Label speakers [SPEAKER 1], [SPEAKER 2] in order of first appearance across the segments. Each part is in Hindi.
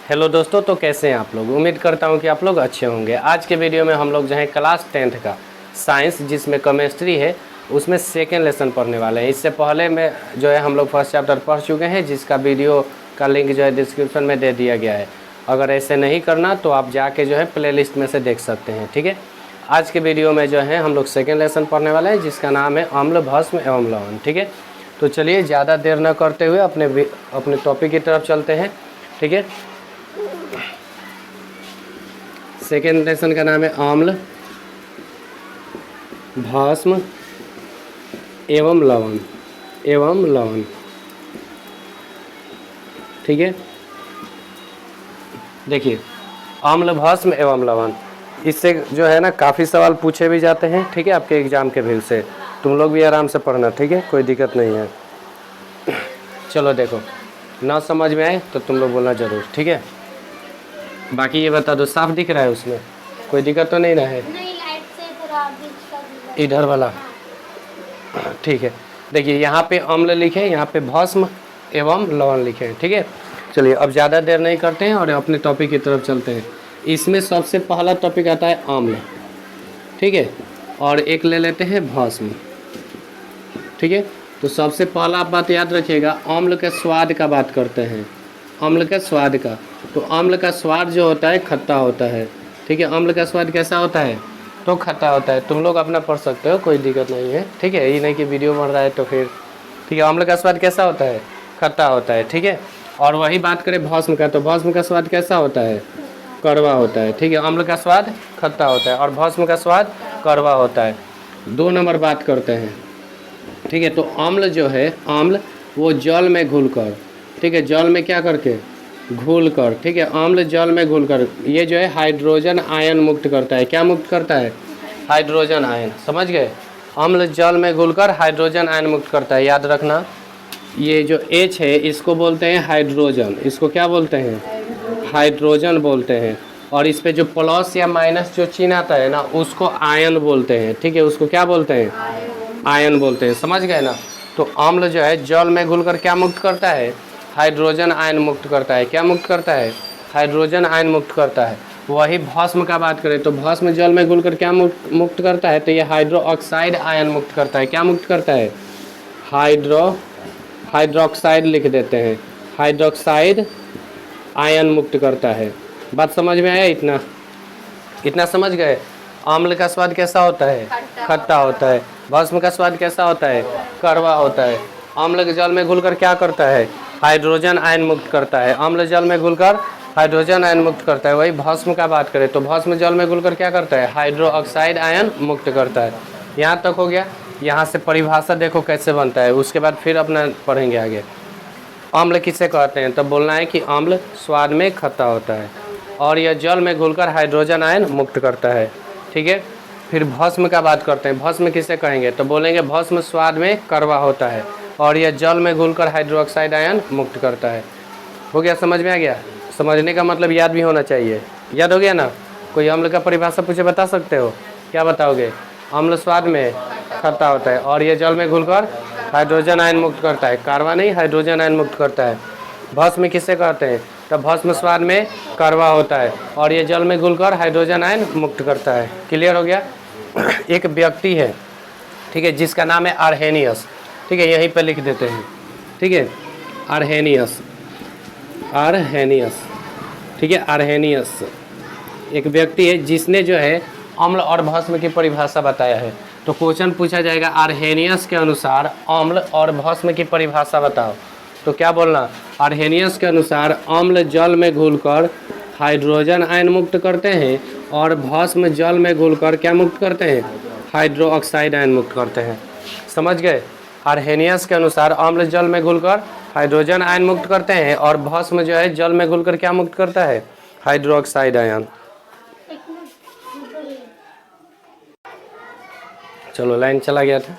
[SPEAKER 1] हेलो दोस्तों, तो कैसे हैं आप लोग। उम्मीद करता हूं कि आप लोग अच्छे होंगे। आज के वीडियो में हम लोग जो है क्लास 10th का साइंस जिसमें केमिस्ट्री है उसमें सेकेंड लेसन पढ़ने वाले हैं। इससे पहले में जो है हम लोग फर्स्ट चैप्टर पढ़ चुके हैं, जिसका वीडियो का लिंक जो है डिस्क्रिप्शन में दे दिया गया है। अगर ऐसे नहीं करना तो आप जाके जो है प्लेलिस्ट में से देख सकते हैं, ठीक है। आज के वीडियो में जो है हम लोग सेकेंड लेसन पढ़ने वाले हैं, जिसका नाम है अम्ल, भस्म एवं लवण, ठीक है। तो चलिए ज़्यादा देर न करते हुए अपने टॉपिक की तरफ चलते हैं, ठीक है। सेकेंड लेसन का नाम है अम्ल, भस्म एवं लवण, ठीक है। देखिए, अम्ल, भस्म एवं लवण, इससे जो है ना काफ़ी सवाल पूछे भी जाते हैं, ठीक है, आपके एग्ज़ाम के व्यू से। तुम लोग भी आराम से पढ़ना, ठीक है, कोई दिक्कत नहीं है। चलो देखो, ना समझ में आए तो तुम लोग बोलना ज़रूर, ठीक है। बाकी ये बता दो, साफ दिख रहा है उसमें, कोई दिक्कत तो नहीं ना है?
[SPEAKER 2] नहीं, लाइट से थोड़ा बीच का
[SPEAKER 1] इधर वाला, ठीक है। देखिए यहाँ पे अम्ल लिखे, यहाँ पे भस्म एवं लवण लिखे हैं, ठीक है। चलिए अब ज़्यादा देर नहीं करते हैं और अपने टॉपिक की तरफ चलते हैं। इसमें सबसे पहला टॉपिक आता है अम्ल, ठीक है, और एक ले लेते हैं भस्म, ठीक है। तो सबसे पहला आप बात याद रखिएगा, अम्ल के स्वाद का बात करते हैं। अम्ल के स्वाद का, तो अम्ल का स्वाद जो होता है खट्टा होता है, ठीक है। अम्ल का स्वाद कैसा होता है? तो खट्टा होता है। तुम लोग अपना पढ़ सकते हो, कोई दिक्कत नहीं है, ठीक है। ये नहीं कि वीडियो बन रहा है तो फिर, ठीक है। अम्ल का स्वाद कैसा होता है? खट्टा होता है, ठीक है। और वही बात करें भस्म का, तो भस्म का स्वाद कैसा होता है? कड़वा होता है, ठीक है। अम्ल का स्वाद खट्टा होता है और भस्म का स्वाद कड़वा होता है। 2 नंबर बात करते हैं, ठीक है। तो अम्ल जो है, अम्ल वो जल में घुलकर, ठीक है, जल में क्या करके? घुल कर, ठीक है। अम्ल जल में घुल कर ये जो है हाइड्रोजन आयन मुक्त करता है। क्या मुक्त करता है? हाइड्रोजन आयन, समझ गए। अम्ल जल में घुलकर हाइड्रोजन आयन मुक्त करता है, याद रखना। ये जो H है इसको बोलते हैं हाइड्रोजन, इसको क्या बोलते हैं? हाइड्रोजन बोलते हैं। और इस पे जो प्लस या माइनस जो चिन्ह आता है ना, उसको आयन बोलते हैं, ठीक है। उसको क्या बोलते हैं? आयन बोलते हैं, समझ गए ना। तो अम्ल जो है जल में घुलकर क्या मुक्त करता है? हाइड्रोजन आयन मुक्त करता है। क्या मुक्त करता है? हाइड्रोजन आयन मुक्त करता है। वही भस्म का बात करें तो भस्म जल में घुलकर क्या मुक्त करता है? तो ये हाइड्रोक्साइड आयन मुक्त करता है। क्या मुक्त करता है? हाइड्रोक्साइड लिख देते हैं, हाइड्रोक्साइड आयन मुक्त करता है। बात समझ में आया? इतना समझ गए। अम्ल का स्वाद कैसा होता है? खट्टा होता है। भस्म का स्वाद कैसा होता है? कड़वा होता है। अम्ल के जल में घुलकर क्या करता है? हाइड्रोजन आयन मुक्त करता है। अम्ल जल में घुलकर हाइड्रोजन आयन मुक्त करता है। वही भस्म का बात करें तो भस्म जल में घुलकर क्या करता है? हाइड्रोक्साइड आयन मुक्त करता है। यहाँ तक हो गया। यहाँ से परिभाषा देखो कैसे बनता है, उसके बाद फिर अपना पढ़ेंगे आगे। अम्ल किसे कहते हैं? तब बोलना है कि अम्ल स्वाद में खट्टा होता है और यह जल में घुलकर हाइड्रोजन आयन मुक्त करता है, ठीक है। फिर भस्म का बात करते हैं। भस्म किसे कहेंगे? तो बोलेंगे भस्म स्वाद में कड़वा होता है और यह जल में घुलकर हाइड्रोक्साइड आयन मुक्त करता है। हो गया? समझ में आ गया? समझने का मतलब याद भी होना चाहिए। याद हो गया ना? कोई अम्ल का परिभाषा पूछे बता सकते हो? क्या बताओगे? अम्ल स्वाद में खट्टा होता है और यह जल में घुलकर हाइड्रोजन आयन मुक्त करता है। कड़वा नहीं, हाइड्रोजन आयन मुक्त करता है। भस्म किसे कहते हैं? तब भस्म स्वाद में कड़वा होता है और ये जल में घुलकर हाइड्रोजन आयन मुक्त करता है। क्लियर हो गया? एक व्यक्ति है, ठीक है, जिसका नाम है अर्हेनियस, ठीक है, यहीं पे लिख देते हैं, ठीक है। अर्हेनियस, ठीक है, अर्हेनियस एक व्यक्ति है जिसने जो है अम्ल और भस्म की परिभाषा बताया है। तो क्वेश्चन पूछा जाएगा अर्हेनियस के अनुसार अम्ल और भस्म की परिभाषा बताओ। तो क्या बोलना? अर्हेनियस के अनुसार अम्ल जल में घुलकर हाइड्रोजन आयन मुक्त करते हैं और भस्म जल में घुलकर क्या मुक्त करते हैं? हाइड्रोक्साइड आयन मुक्त करते हैं। समझ गए? अर्हेनियस के अनुसार अम्ल जल में घुलकर हाइड्रोजन आयन मुक्त करते हैं और भस्म जो है जल में घुलकर क्या मुक्त करता है? Hydroxide ion. चलो लाइन चला गया था।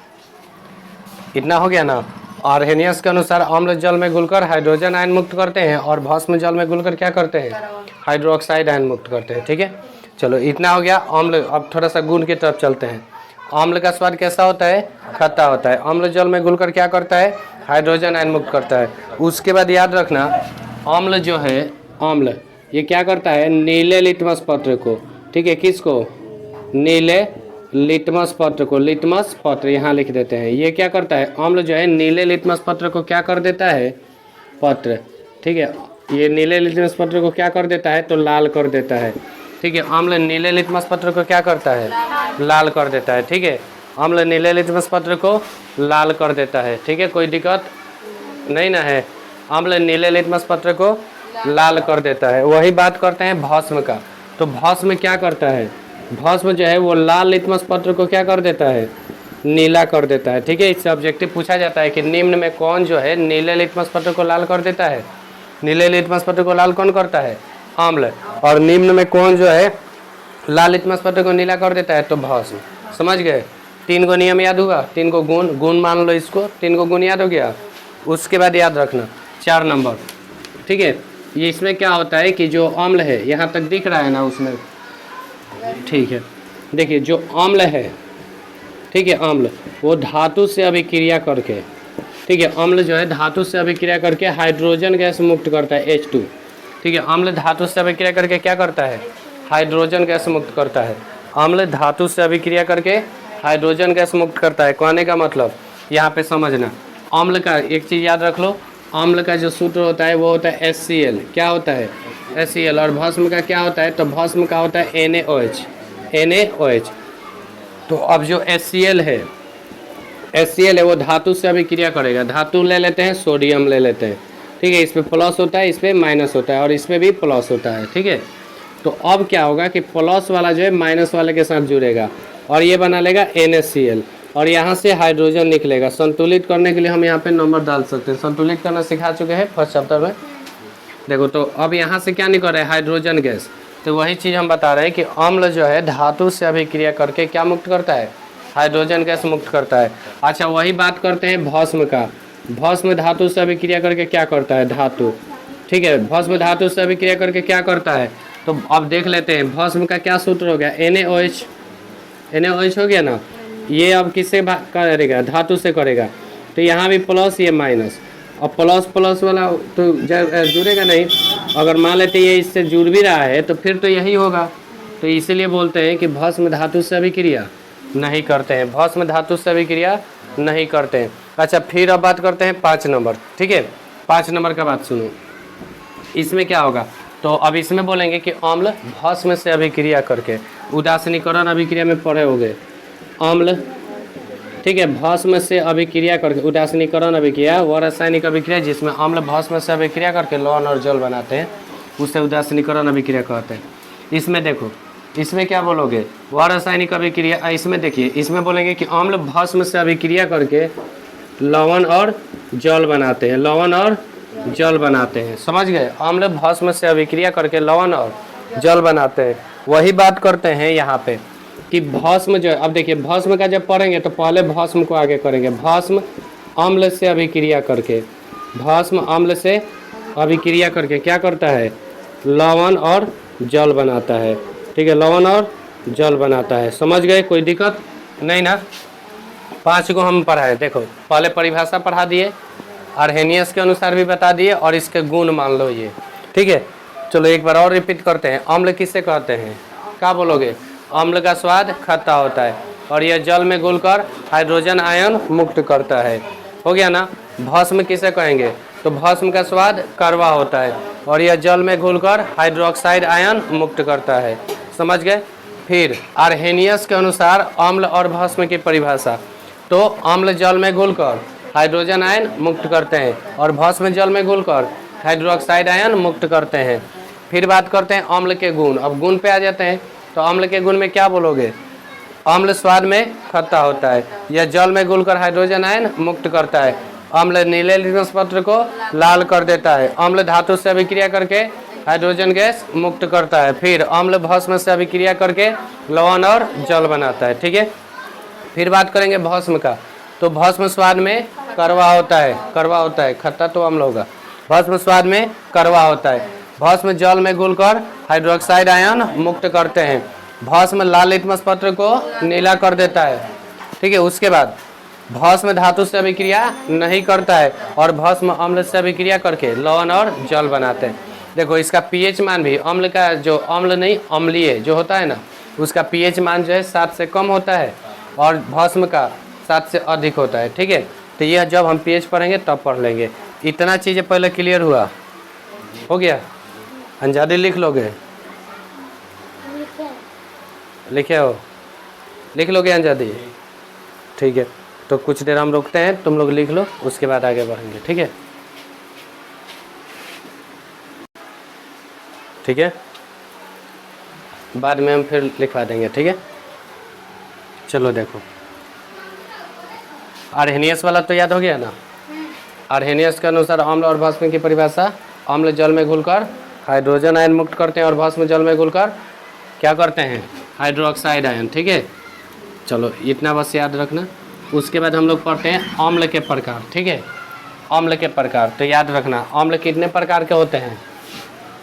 [SPEAKER 1] इतना हो गया ना? अर्हेनियस के अनुसार अम्ल जल में घुलकर हाइड्रोजन आयन मुक्त करते हैं और भस्म जल में घुलकर क्या करते हैं? हाइड्रोक्साइड आयन मुक्त करते हैं, ठीक है। चलो इतना हो गया अम्ल। अब थोड़ा सा गुण की तरफ चलते हैं। अम्ल का स्वाद कैसा होता है? खट्टा होता है। अम्ल जल में घुलकर क्या करता है? हाइड्रोजन आयन मुक्त करता है। उसके बाद याद रखना, अम्ल जो है, अम्ल ये क्या करता है, नीले लिटमस पत्र को, ठीक है, किसको, नीले लिटमस पत्र को, लिटमस पत्र यहाँ लिख देते हैं। ये क्या करता है, अम्ल जो है नीले लिटमस पत्र को क्या कर देता है, पत्र, ठीक है, ये नीले लिटमस पत्र को क्या कर देता है, तो लाल कर देता है, ठीक है। अम्ल नीले लिटमस पत्र को क्या करता है, लाल कर देता है, ठीक है। अम्ल नीले लिटमस पत्र को लाल कर देता है, ठीक है, कोई दिक्कत नहीं ना है। अम्ल नीले लिटमस पत्र को लाल कर देता है। वही बात करते हैं भस्म का। तो भस्म क्या करता है, भस्म जो है वो लाल लिटमस पत्र को क्या कर देता है, नीला कर देता है, ठीक है। इससे ऑब्जेक्टिव पूछा जाता है कि निम्न में कौन जो है नीले लिटमस पत्र को लाल कर देता है। नीले लिटमस पत्र को लाल कौन करता है, अम्ल। और निम्न में कौन जो है लाल लिटमस पत्र को नीला कर देता है, तो भस्म। समझ गए, 3 गो नियम याद होगा, 3 गो गुण, गुण मान लो इसको, 3 गो गुण याद हो गया। उसके बाद याद रखना 4 नंबर, ठीक है। ये इसमें क्या होता है कि जो अम्ल है, यहाँ तक दिख रहा है ना उसमें, ठीक है। देखिए जो अम्ल है, ठीक है, अम्ल वो धातु से अभिक्रिया करके, ठीक है, अम्ल जो है धातु से अभिक्रिया करके हाइड्रोजन गैस मुक्त करता है, H2, ठीक है। अम्ल धातु से अभिक्रिया करके क्या करता है, हाइड्रोजन गैस मुक्त करता है। अम्ल धातु से अभिक्रिया करके हाइड्रोजन गैस मुक्त करता है। कहने का मतलब यहाँ पे समझना, अम्ल का एक चीज़ याद रख लो, अम्ल का जो सूत्र होता है वो होता है HCl। क्या होता है, HCl। और भस्म का क्या होता है, तो भस्म का होता है NaOH, NaOH। तो अब जो HCl है वो धातु से अभिक्रिया करेगा। धातु ले लेते हैं, सोडियम ले लेते हैं, ठीक है। इस पर प्लस होता है, इस पर माइनस होता है, और इस पर भी प्लस होता है, ठीक है। तो अब क्या होगा कि प्लस वाला जो है माइनस वाले के साथ जुड़ेगा और ये बना लेगा NaCl, और यहाँ से हाइड्रोजन निकलेगा। संतुलित करने के लिए हम यहाँ पे नंबर डाल सकते हैं, संतुलित करना सिखा चुके हैं फर्स्ट चैप्टर में। देखो तो अब यहाँ से क्या निकल रहा है, हाइड्रोजन गैस। तो वही चीज़ हम बता रहे हैं कि अम्ल जो है धातु से अभिक्रिया करके क्या मुक्त करता है, हाइड्रोजन गैस मुक्त करता है। अच्छा वही बात करते हैं भस्म का। भस्म धातु से अभिक्रिया करके क्या करता है, धातु, ठीक है। भस्म धातु से अभिक्रिया करके क्या करता है, तो अब देख लेते हैं भस्म का क्या सूत्र हो गया, NaOH, NaOH हो गया ना। ये अब किससे करेगा, धातु से करेगा। तो यहाँ भी प्लस, ये माइनस, और प्लस प्लस वाला तो जुड़ेगा नहीं। अगर मान लेते ये इससे जुड़ भी रहा है तो फिर तो यही होगा। तो इसीलिए बोलते हैं कि भस्म धातु से अभिक्रिया नहीं करते हैं, भस्म धातु से अभिक्रिया नहीं करते हैं। अच्छा फिर अब बात करते हैं 5 नंबर, ठीक है। 5 नंबर का बात सुनो, इसमें क्या होगा, तो अब इसमें बोलेंगे कि अम्ल भस्म से अभिक्रिया करके, उदासीनीकरण अभिक्रिया में पढ़े होंगे, अम्ल, ठीक है, भस्म से अभिक्रिया करके, उदासीनीकरण अभिक्रिया वह रासायनिक अभिक्रिया जिसमें अम्ल भस्म से अभिक्रिया करके लवण और जल बनाते हैं, उसे उदासीनीकरण अभिक्रिया कहते हैं। इसमें देखो, इसमें क्या बोलोगे, वह रासायनिक अभिक्रिया। इसमें देखिए, इसमें बोलेंगे कि अम्ल भस्म से अभिक्रिया करके लवण और जल बनाते हैं, लवण और जल बनाते हैं। समझ गए, अम्ल भस्म से अभिक्रिया करके लवण और जल बनाते हैं। वही बात करते हैं यहाँ पे कि भस्म जो है, अब देखिए भस्म का जब पढ़ेंगे तो पहले भस्म को आगे करेंगे। भस्म अम्ल से अभिक्रिया करके, भस्म अम्ल से अभिक्रिया करके क्या करता है, लवण और जल बनाता है, ठीक है, लवण और जल बनाता है। समझ गए, कोई दिक्कत नहीं ना। 5 को हम पढ़ाए, देखो पहले परिभाषा पढ़ा दिए, आर्हेनियस के अनुसार भी बता दिए, और इसके गुण मान लो ये, ठीक है। चलो एक बार और रिपीट करते हैं। अम्ल किससे कहते हैं, क्या बोलोगे, अम्ल का स्वाद खट्टा होता है और यह जल में घुलकर हाइड्रोजन आयन मुक्त करता है। हो गया ना। भस्म किसे कहेंगे, तो भस्म का स्वाद कड़वा होता है और यह जल में घुलकर हाइड्रोक्साइड आयन मुक्त करता है। समझ गए। फिर आर्हेनियस के अनुसार अम्ल और भस्म की परिभाषा, तो अम्ल जल में घुलकर हाइड्रोजन आयन मुक्त करते हैं और भस्म जल में घुलकर हाइड्रोक्साइड आयन मुक्त करते हैं। फिर बात करते हैं अम्ल के गुण। अब गुण पे आ जाते हैं, तो अम्ल के गुण में क्या बोलोगे, अम्ल स्वाद में खट्टा होता है, यह जल में घुलकर हाइड्रोजन आयन मुक्त करता है, अम्ल नीले लिटमस पत्र को लाल कर देता है, अम्ल धातु से अभिक्रिया करके हाइड्रोजन गैस मुक्त करता है, फिर अम्ल भस्म से अभिक्रिया करके लवण और जल बनाता है। ठीक है। फिर बात करेंगे भस्म का, तो भस्म स्वाद में कड़वा होता है, कड़वा होता है, खट्टा तो अम्ल होगा, भस्म स्वाद में कड़वा होता है, भस्म जल में घुलकर हाइड्रोक्साइड आयन मुक्त करते हैं, भस्म लाल लिटमस पत्र को नीला कर देता है। ठीक है। उसके बाद भस्म धातु से अभिक्रिया नहीं करता है और भस्म अम्ल से अभिक्रिया करके लवण और जल बनाते हैं। देखो इसका पीएच मान भी अम्ल का जो अम्ल नहीं अम्लीय जो होता है ना, उसका पीएच मान जो है 7 से कम होता है और भस्म का 7 से अधिक होता है। ठीक है, तो यह जब हम पीएच पढ़ेंगे तब पढ़ लेंगे। इतना चीज़ें पहले क्लियर हुआ, हो गया? अंजादी लिख लोगे?
[SPEAKER 2] लिखे हैं।
[SPEAKER 1] लिखे हो? लिख लोगे अंजादी? ठीक है, तो कुछ देर हम रुकते हैं, तुम लोग लिख लो, उसके बाद आगे बढ़ेंगे। ठीक है, ठीक है, बाद में हम फिर लिखवा देंगे। ठीक है, चलो देखो, आर्हेनियस वाला तो याद हो गया ना? आर्हेनियस के अनुसार अम्ल और भस्म की परिभाषा, अम्ल जल में घुलकर हाइड्रोजन आयन मुक्त करते हैं और भस्म जल में घुलकर क्या करते हैं? Hydroxide ion. ठीक है, चलो इतना बस याद रखना। उसके बाद हम लोग पढ़ते हैं अम्ल के प्रकार। ठीक है, अम्ल के प्रकार तो याद रखना, अम्ल कितने प्रकार के होते हैं?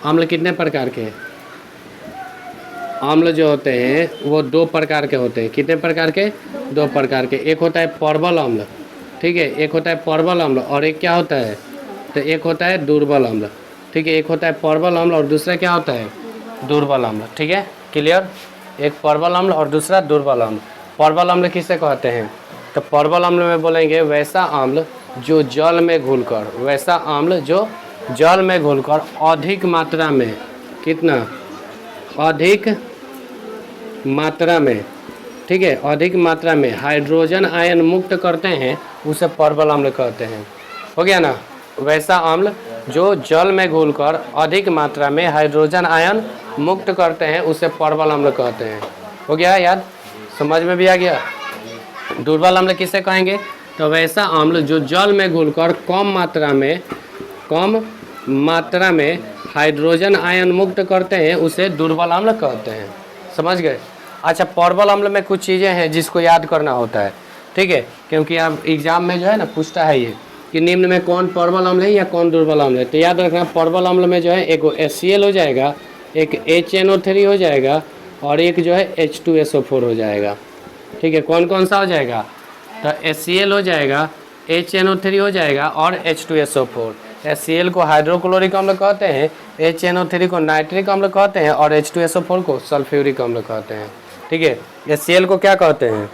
[SPEAKER 1] अम्ल कितने प्रकार के? अम्ल जो होते हैं वो 2 प्रकार के होते हैं। कितने प्रकार के? 2 प्रकार के। एक होता है प्रबल अम्ल, ठीक है, एक होता है प्रबल अम्ल, और एक क्या होता है? तो एक होता है दुर्बल अम्ल। ठीक है, एक होता है प्रबल अम्ल और दूसरा क्या होता है? दुर्बल अम्ल। ठीक है, क्लियर? एक प्रबल अम्ल और दूसरा दुर्बल अम्ल। प्रबल अम्ल किसे कहते हैं? तो प्रबल अम्ल में बोलेंगे वैसा अम्ल जो जल में घुलकर, वैसा अम्ल जो जल में घुलकर अधिक मात्रा में, कितना? अधिक मात्रा में, ठीक है, अधिक मात्रा में हाइड्रोजन आयन मुक्त करते हैं, उसे प्रबल अम्ल कहते हैं। हो गया ना? वैसा अम्ल जो जल में घुलकर अधिक मात्रा में हाइड्रोजन आयन मुक्त करते हैं, उसे प्रबल अम्ल कहते हैं। हो गया याद? समझ में भी आ गया? दुर्बल अम्ल किसे कहेंगे? तो वैसा अम्ल जो जल में घुलकर कम मात्रा में हाइड्रोजन आयन मुक्त करते हैं, उसे दुर्बल अम्ल कहते हैं। समझ गए? अच्छा, प्रबल अम्ल में कुछ चीज़ें हैं जिसको याद करना होता है। ठीक है, क्योंकि अब एग्जाम में जो है ना पूछता है ये कि निम्न में कौन प्रबल अम्ल है या कौन दुर्बल अम्ल है। तो याद रखना, प्रबल अम्ल में जो है एक HCl हो जाएगा, एक HNO3 हो जाएगा और एक जो है H2SO4 हो जाएगा। ठीक है, कौन कौन सा हो जाएगा? तो HCl हो जाएगा, HNO3 हो जाएगा और H2SO4। HCl को हाइड्रोक्लोरिक अम्ल कहते हैं, HNO3 को नाइट्रिक अम्ल कहते हैं और H2SO4 को सल्फ्यूरिक अम्ल कहते हैं। ठीक है, HCl को क्या कहते हैं?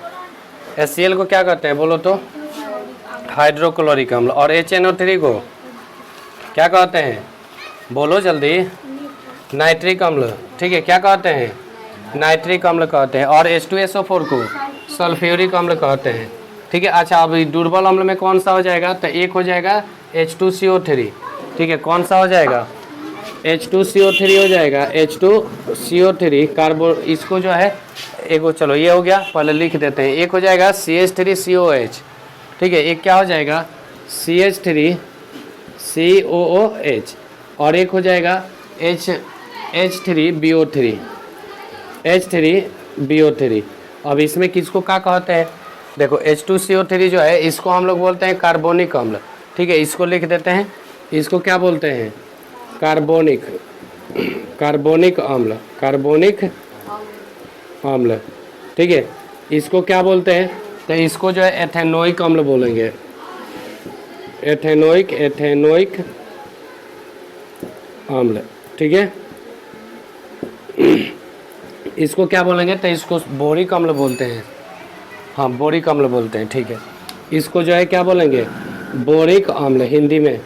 [SPEAKER 1] HCl को क्या कहते हैं बोलो तो? हाइड्रोक्लोरिक अम्ल। और HNO3 को क्या कहते हैं? बोलो जल्दी। नाइट्रिक अम्ल। ठीक है, क्या कहते हैं? नाइट्रिक अम्ल कहते हैं। और H2SO4 को सल्फ्यूरिक अम्ल कहते हैं। ठीक है, अच्छा अभी दुर्बल अम्ल में कौन सा हो जाएगा? तो एक हो जाएगा H2CO3। ठीक है, कौन सा हो जाएगा? H2CO3 हो जाएगा, H2CO3 कार्बो, इसको जो है एक, चलो ये हो गया, पहले लिख देते हैं। एक हो जाएगा CH3COH। ठीक है, एक क्या हो जाएगा? CH3COOH और एक हो जाएगा H3BO3। H3BO3। अब इसमें किसको क्या कहते हैं? देखो H2CO3 जो है इसको हम लोग बोलते हैं कार्बोनिक अम्ल। ठीक है, इसको लिख देते हैं, इसको क्या बोलते हैं? कार्बोनिक अम्ल। ठीक है, इसको क्या बोलते हैं? तो इसको जो है एथेनोइक अम्ल बोलेंगे। एथेनोइक अम्ल। ठीक है, इसको क्या बोलेंगे? तो इसको बोरिक अम्ल बोलते हैं। हाँ, बोरिक अम्ल बोलते हैं। ठीक है, इसको जो है क्या बोलेंगे? बोरिक अम्ल, हिंदी में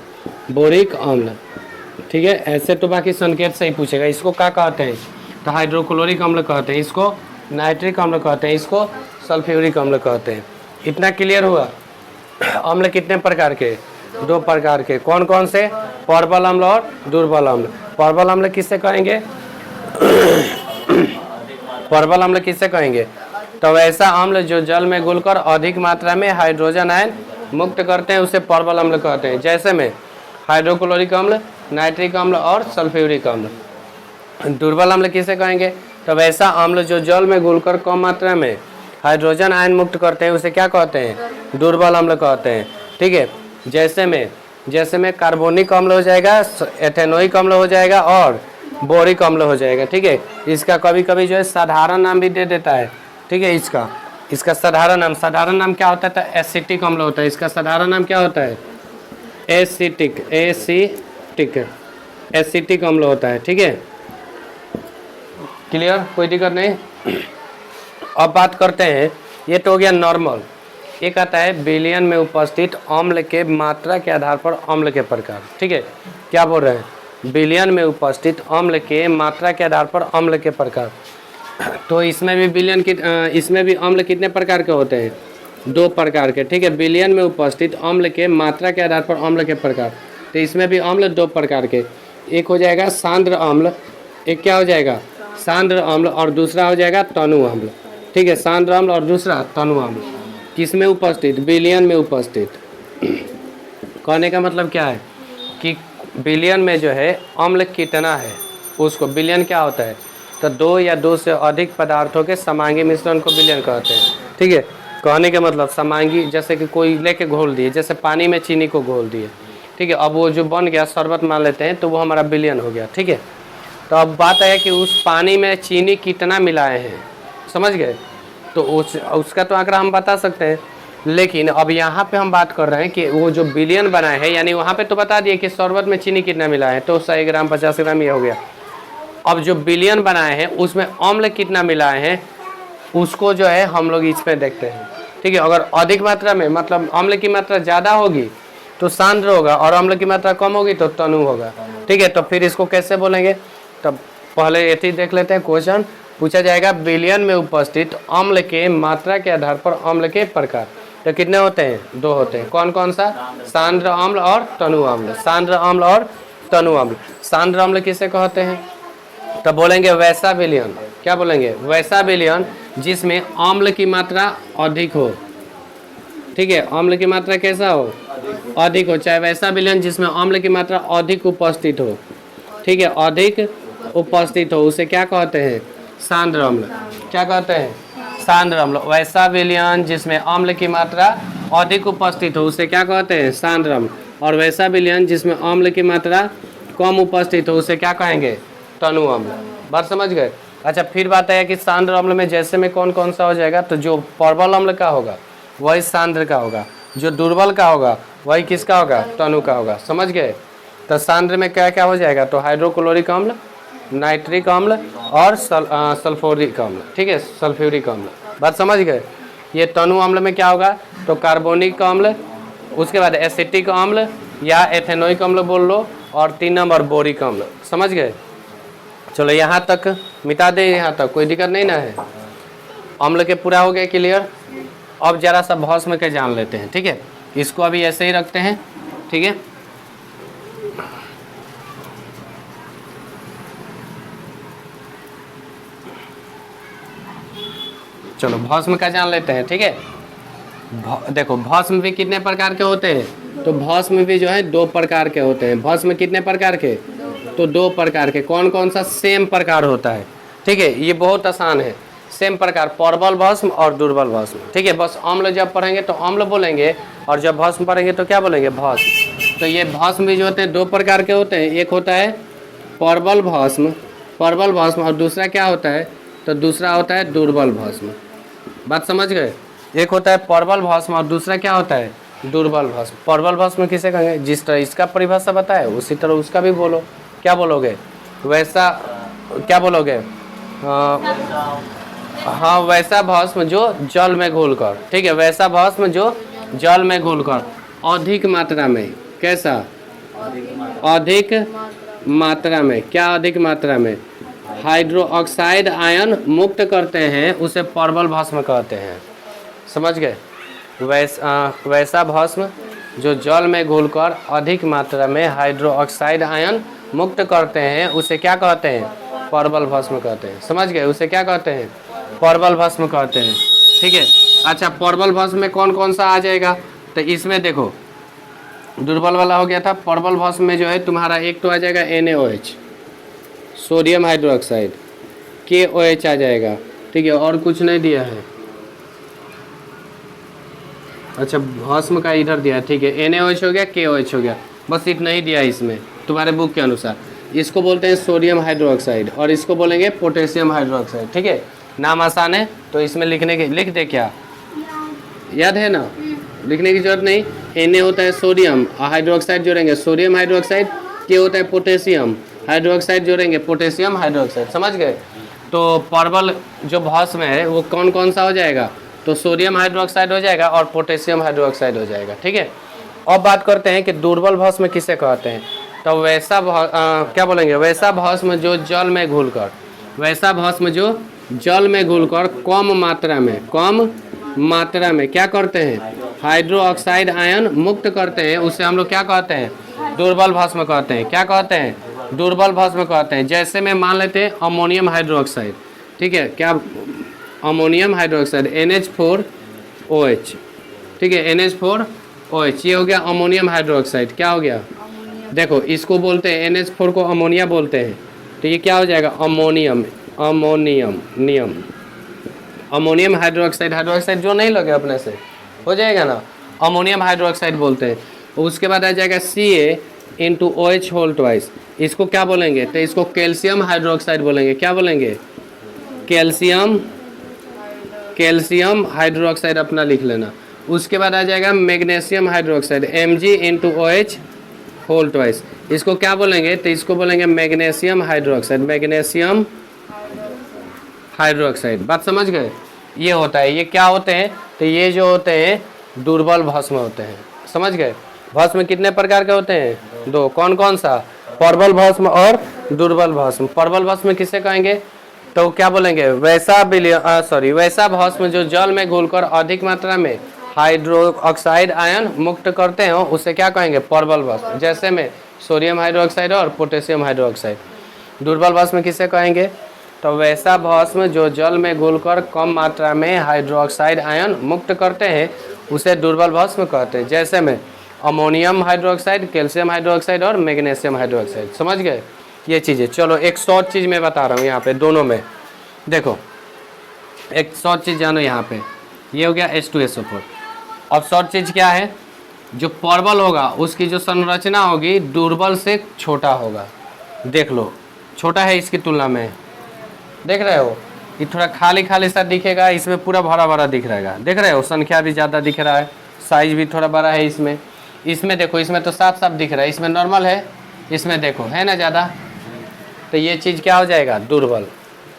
[SPEAKER 1] बोरिक अम्ल। ठीक है, ऐसे तो बाकी संकेत से ही पूछेगा। इसको क्या कहते हैं? तो हाइड्रोक्लोरिक अम्ल कहते हैं, इसको नाइट्रिक अम्ल कहते हैं, इसको सल्फ्यूरिक अम्ल कहते हैं। इतना क्लियर हुआ? अम्ल कितने प्रकार के? 2 प्रकार के। कौन कौन से? प्रबल अम्ल और दुर्बल अम्ल। प्रबल अम्ल किससे कहेंगे? प्रबल अम्ल किससे कहेंगे? तो वैसा अम्ल जो जल में घुलकर अधिक मात्रा में हाइड्रोजन आयन मुक्त करते हैं, उसे प्रबल अम्ल कहते हैं। जैसे में हाइड्रोक्लोरिक अम्ल, नाइट्रिक अम्ल और सल्फ्यूरिक अम्ल। दुर्बल अम्ल किसे कहेंगे? तो वैसा अम्ल जो जल में घुलकर कम मात्रा में हाइड्रोजन आयन मुक्त करते हैं, उसे क्या कहते हैं? दुर्बल अम्ल कहते हैं। ठीक है, जैसे में कार्बोनिक अम्ल हो जाएगा, एथेनोइक अम्ल हो जाएगा और बोरिक अम्ल हो जाएगा। ठीक है, इसका कभी कभी जो है साधारण नाम भी दे देता है। ठीक है, इसका साधारण नाम क्या होता है? तो एसिटिक अम्ल होता है। इसका साधारण नाम क्या होता है? एसिटिक। एसिटिक अम्ल होता है, ठीक है। क्लियर, कोई दिक्कत नहीं। अब बात करते हैं, ये तो हो गया नॉर्मल। एक आता है विलयन में उपस्थित अम्ल के मात्रा के आधार पर अम्ल के प्रकार, ठीक है। क्या बोल रहे हैं, विलयन में उपस्थित अम्ल के मात्रा के आधार पर अम्ल के प्रकार। तो इसमें भी विलयन की इसमें भी अम्ल कितने प्रकार के होते हैं, 2 प्रकार के, ठीक है। विलयन में उपस्थित अम्ल के मात्रा के आधार पर अम्ल के प्रकार, तो इसमें भी अम्ल 2 प्रकार के, एक हो जाएगा सांद्र अम्ल, एक क्या हो जाएगा सांद्र अम्ल, और दूसरा हो जाएगा तनु अम्ल, ठीक है। सांद्र अम्ल और दूसरा तनु अम्ल, किसमें उपस्थित, विलयन में उपस्थित। कहने का मतलब क्या है कि विलयन में जो है अम्ल कितना है उसको, विलयन क्या होता है, तो 2 या 2 से अधिक पदार्थों के समांगी मिश्रण को विलयन कहते हैं, ठीक है। कहने का मतलब समांगी, जैसे कि कोई लेके घोल दिए, जैसे पानी में चीनी को घोल दिए, ठीक है। अब वो जो बन गया शरबत मान लेते हैं, तो वो हमारा विलयन हो गया, ठीक है। तो अब बात है कि उस पानी में चीनी कितना मिलाए हैं, समझ गए, तो उसका तो आंकड़ा हम बता सकते हैं। लेकिन अब यहाँ पे हम बात कर रहे हैं कि वो जो विलयन बनाए हैं, यानी वहाँ पे तो बता दिए कि शरबत में चीनी कितना मिला है, तो 100 ग्राम 50 ग्राम ये हो गया। अब जो विलयन बनाए हैं उसमें अम्ल कितना मिलाए हैं उसको जो है हम लोग इस पे देखते हैं, ठीक है। अगर अधिक मात्रा में, मतलब अम्ल की मात्रा ज़्यादा होगी तो सांद्र होगा, और अम्ल की मात्रा कम होगी तो तनु होगा, ठीक है। तो फिर इसको कैसे बोलेंगे, तब पहले ये देख लेते हैं। क्वेश्चन पूछा जाएगा विलयन में उपस्थित अम्ल के मात्रा के आधार पर अम्ल के प्रकार, तो कितने होते हैं, 2 होते हैं। कौन कौन सा, सांद्र अम्ल और तनु अम्ल, सांद्र अम्ल और तनु अम्ल। सांद्र अम्ल किसे कहते हैं, तो बोलेंगे वैसा विलयन, क्या बोलेंगे, वैसा विलयन जिसमें अम्ल की मात्रा अधिक हो, ठीक है। अम्ल की मात्रा कैसा हो, अधिक हो, चाहे वैसा विलयन जिसमें अम्ल की मात्रा अधिक उपस्थित हो, ठीक है, अधिक उपस्थित हो, उसे क्या कहते हैं, सांद्र अम्ल। क्या कहते हैं, सांद्र अम्ल। वैसा विलयन जिसमें अम्ल की मात्रा अधिक उपस्थित हो उसे क्या कहते हैं, सांद्र अम्ल। और वैसा विलयन जिसमें अम्ल की मात्रा कम उपस्थित हो उसे क्या कहेंगे, तनु अम्ल। बात समझ गए। अच्छा, फिर बात है कि सांद्र अम्ल में जैसे में कौन कौन सा हो जाएगा, तो जो प्रबल अम्ल का होगा वही सांद्र का होगा, जो दुर्बल का होगा वही किसका होगा, तनु का होगा, समझ गए। तो सांद्र में क्या क्या हो जाएगा, तो हाइड्रोक्लोरिक अम्ल, नाइट्रिक अम्ल और सल्फ्यूरिक अम्ल, ठीक है, सल्फ्यूरिक अम्ल। बात समझ गए। ये तनु अम्ल में क्या होगा, तो कार्बोनिक अम्ल, उसके बाद एसिटिक अम्ल या एथेनोइक अम्ल बोल लो, और 3 नंबर बोरिक अम्ल, समझ गए। चलो यहाँ तक मिटा दे, यहाँ तक कोई दिक्कत नहीं ना है। अम्ल के पूरा हो गया क्लियर। अब जरा सा भस्म के जान लेते हैं, ठीक है। इसको अभी ऐसे ही रखते हैं, ठीक है। चलो भस्म का जान लेते हैं, ठीक है। देखो भस्म भी कितने प्रकार के होते हैं, तो भस्म भी जो है 2 प्रकार के होते हैं। भस्म कितने प्रकार के, तो 2 प्रकार के। कौन कौन सा, सेम प्रकार होता है, ठीक है। ये बहुत आसान है, सेम प्रकार, प्रबल भस्म और दुर्बल भस्म, ठीक है। बस अम्ल जब पढ़ेंगे तो अम्ल बोलेंगे, और जब भस्म पढ़ेंगे तो क्या बोलेंगे, भस्म। तो ये भस्म भी जो होते हैं 2 प्रकार के होते हैं। एक होता है प्रबल भस्म, प्रबल भस्म, और दूसरा क्या होता है, तो दूसरा होता है दुर्बल भस्म। बात समझ गए। एक होता है प्रबल भस्म और दूसरा क्या होता है, दुर्बल भस्म। प्रबल भस्म किसे कहेंगे, जिस तरह इसका परिभाषा बताए उसी तरह उसका भी बोलो। क्या बोलोगे, वैसा, क्या बोलोगे, हाँ वैसा भस्म जो जल में घोलकर, ठीक है, वैसा भस्म जो जल में घोलकर अधिक मात्रा में, कैसा, अधिक मात्रा में, क्या अधिक मात्रा में, हाइड्रोक्साइड आयन मुक्त करते हैं, उसे प्रबल भस्म कहते हैं, समझ गए। वैसा भस्म जो जल में घोलकर अधिक मात्रा में हाइड्रोक्साइड आयन मुक्त करते हैं उसे क्या कहते हैं, प्रबल भस्म कहते हैं, समझ गए। उसे क्या कहते हैं, प्रबल भस्म कहते हैं, ठीक है। अच्छा, प्रबल भस्म में कौन कौन सा आ जाएगा, तो इसमें देखो दुर्बल वाला हो गया था। प्रबल भस्म में जो है तुम्हारा एक तो आ जाएगा NaOH, सोडियम हाइड्रोक्साइड, KOH आ जाएगा, ठीक है, और कुछ नहीं दिया है। अच्छा, भस्म का इधर दिया है, ठीक है, NaOH हो गया, KOH हो गया, बस इतना ही दिया है इसमें तुम्हारे बुक के अनुसार। इसको बोलते हैं सोडियम हाइड्रोक्साइड और इसको बोलेंगे पोटेशियम हाइड्रोक्साइड, ठीक है। नाम आसान है तो इसमें लिखने के, लिख दे, क्या याद है ना, लिखने की जरूरत नहीं। Na होता है सोडियम, हाइड्रोक्साइड जोड़ेंगे सोडियम हाइड्रोक्साइड, के होता है पोटेशियम हाइड्रोक्साइड जोड़ेंगे, पोटेशियम हाइड्रोक्साइड, समझ गए। तो परवल जो भस्म है वो कौन कौन सा हो जाएगा, तो सोडियम हाइड्रोक्साइड हो जाएगा और पोटेशियम हाइड्रोक्साइड हो जाएगा, ठीक है। अब बात करते हैं कि दुर्बल भस्म किसे कहते हैं। तो वैसा क्या बोलेंगे, वैसा भस्म जो जल में घुलकर, वैसा भस्म जो जल में घुलकर कम मात्रा में क्या करते हैं, हाइड्रो ऑक्साइड आयन मुक्त करते हैं, उसे हम लोग क्या कहते हैं, दुर्बल भस्म कहते हैं। क्या कहते हैं, दुर्बल भस्म कहते हैं। जैसे में मान लेते हैं अमोनियम हाइड्रोक्साइड, ठीक है, क्या अमोनियम हाइड्रोक्साइड NH4OH, ठीक है, NH4OH, ये हो गया अमोनियम हाइड्रोक्साइड। क्या हो गया, देखो इसको बोलते हैं NH4 को अमोनिया बोलते हैं, तो ये क्या हो जाएगा अमोनियम हाइड्रोक्साइड जो नहीं लगे अपने से हो जाएगा ना, अमोनियम हाइड्रोक्साइड बोलते हैं। उसके बाद आ जाएगा Ca(OH होल ट्वाइस), इसको क्या बोलेंगे, तो इसको कैल्शियम हाइड्रोक्साइड बोलेंगे। क्या बोलेंगे, कैल्शियम हाइड्रोक्साइड अपना लिख लेना। उसके बाद आ जाएगा magnesium hydroxide Mg(OH whole twice), इसको क्या बोलेंगे, तो इसको बोलेंगे मैग्नीशियम हाइड्रोक्साइड। बात समझ गए, ये होता है, ये क्या होते हैं, तो ये जो होते हैं दुर्बल भस्म होते हैं, समझ गए। भस्म कितने प्रकार के होते हैं, 2, कौन कौन सा, प्रबल भस्म और दुर्बल भस्म। प्रबल भस्म किसे कहेंगे, तो क्या बोलेंगे, वैसा भस्म जो जल में घुलकर अधिक मात्रा में हाइड्रो ऑक्साइड आयन मुक्त करते हैं उसे क्या कहेंगे, प्रबल भस्म। जैसे में सोडियम हाइड्रोक्साइड और पोटेशियम हाइड्रोक्साइड। दुर्बल भस्म किसे कहेंगे, तो वैसा भस्म जो जल में घुलकर कम मात्रा में हाइड्रोक्साइड आयन मुक्त करते हैं उसे दुर्बल भस्म कहते हैं। जैसे में अमोनियम हाइड्रोक्साइड, कैल्शियम हाइड्रोक्साइड और मैग्नीशियम हाइड्रोक्साइड, समझ गए ये चीज़ें। चलो एक शॉर्ट चीज़ मैं बता रहा हूँ यहाँ पे दोनों में, देखो एक शॉर्ट चीज़ जानो यहाँ पे, ये हो गया H2SO4। अब शॉर्ट चीज़ क्या है, जो प्रबल होगा उसकी जो संरचना होगी दुर्बल से छोटा होगा। देख लो छोटा है इसकी तुलना में, देख रहे हो, ये थोड़ा खाली खाली सा दिखेगा, इसमें पूरा भरा भरा दिख रहेगा, देख रहे हो, संख्या भी ज़्यादा दिख रहा है, साइज भी थोड़ा बड़ा है इसमें देखो, इसमें तो साफ साफ दिख रहा है, इसमें नॉर्मल है, इसमें देखो है ना ज़्यादा, तो ये चीज़ क्या हो जाएगा, दुर्बल,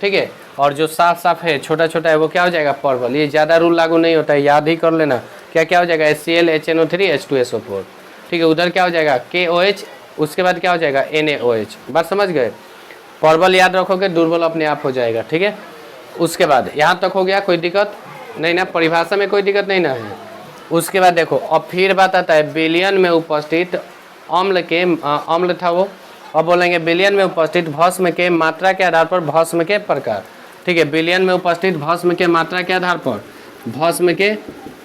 [SPEAKER 1] ठीक है। और जो साफ साफ है छोटा छोटा है वो क्या हो जाएगा, प्रबल। ये ज़्यादा रूल लागू नहीं होता है, याद ही कर लेना। क्या क्या हो जाएगा, HCl HNO3 H2SO4, ठीक है। उधर क्या हो जाएगा KOH, उसके बाद क्या हो जाएगा NaOH। बात समझ गए, प्रबल याद रखोगे, दुर्बल अपने आप हो जाएगा, ठीक है। उसके बाद यहाँ तक हो गया, कोई दिक्कत नहीं ना, परिभाषा में कोई दिक्कत नहीं ना है। उसके बाद देखो अब फिर बात आता है विलयन में उपस्थित अम्ल था वो, अब बोलेंगे विलयन में उपस्थित भस्म के मात्रा के आधार पर भस्म के प्रकार, ठीक है। विलयन में उपस्थित भस्म के मात्रा के आधार पर भस्म के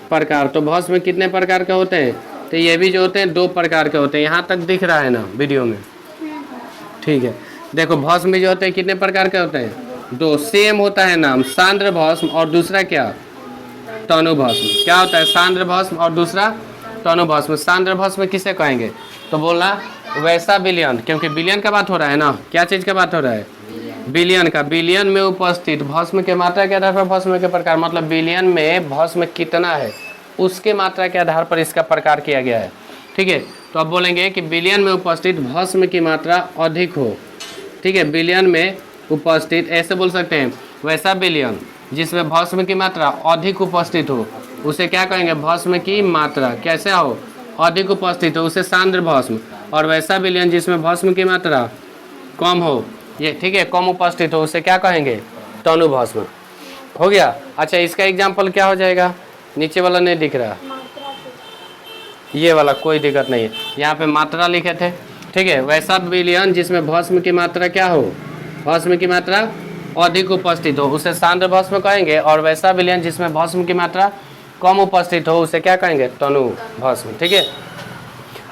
[SPEAKER 1] प्रकार, तो भस्म कितने प्रकार के होते हैं, तो ये भी जो होते हैं 2 प्रकार के होते हैं। यहाँ तक दिख रहा है ना वीडियो में, ठीक है। देखो भस्म जो होते हैं कितने प्रकार के होते हैं, 2, सेम होता है नाम, सांद्र भस्म और दूसरा क्या, तनु भस्म। क्या होता है, सांद्र भस्म और दूसरा तनु भस्म। सांद्र भस्म किसे कहेंगे, तो बोलना वैसा विलयन, क्योंकि विलयन का बात हो रहा है ना, क्या चीज़ का बात हो रहा है, विलयन का। विलयन में उपस्थित भस्म के मात्रा के आधार पर भस्म के प्रकार, मतलब विलयन में भस्म कितना है उसके मात्रा के आधार पर इसका प्रकार किया गया है, ठीक है। तो अब बोलेंगे कि विलयन में उपस्थित भस्म की मात्रा अधिक हो, ठीक है। विलयन में उपस्थित, ऐसे बोल सकते हैं, वैसा विलयन जिसमें भस्म की मात्रा अधिक उपस्थित हो उसे क्या कहेंगे, भस्म की मात्रा कैसे हो, अधिक उपस्थित हो, उसे सांद्र भस्म। और वैसा विलयन जिसमें भस्म की मात्रा कम हो, ये ठीक है, कम उपस्थित हो, उसे क्या कहेंगे, तनु भस्म। हो गया। अच्छा इसका एग्जाम्पल क्या हो जाएगा, नीचे वाला नहीं दिख रहा, ये वाला कोई दिक्कत नहीं है, यहाँ पे मात्रा लिखे थे, ठीक है। वैसा विलयन जिसमें भस्म की मात्रा क्या हो, भस्म की मात्रा अधिक उपस्थित हो, उसे सांद्र भस्म कहेंगे। और वैसा विलयन जिसमें भस्म की मात्रा कम उपस्थित हो उसे क्या कहेंगे, तनु भस्म, ठीक है।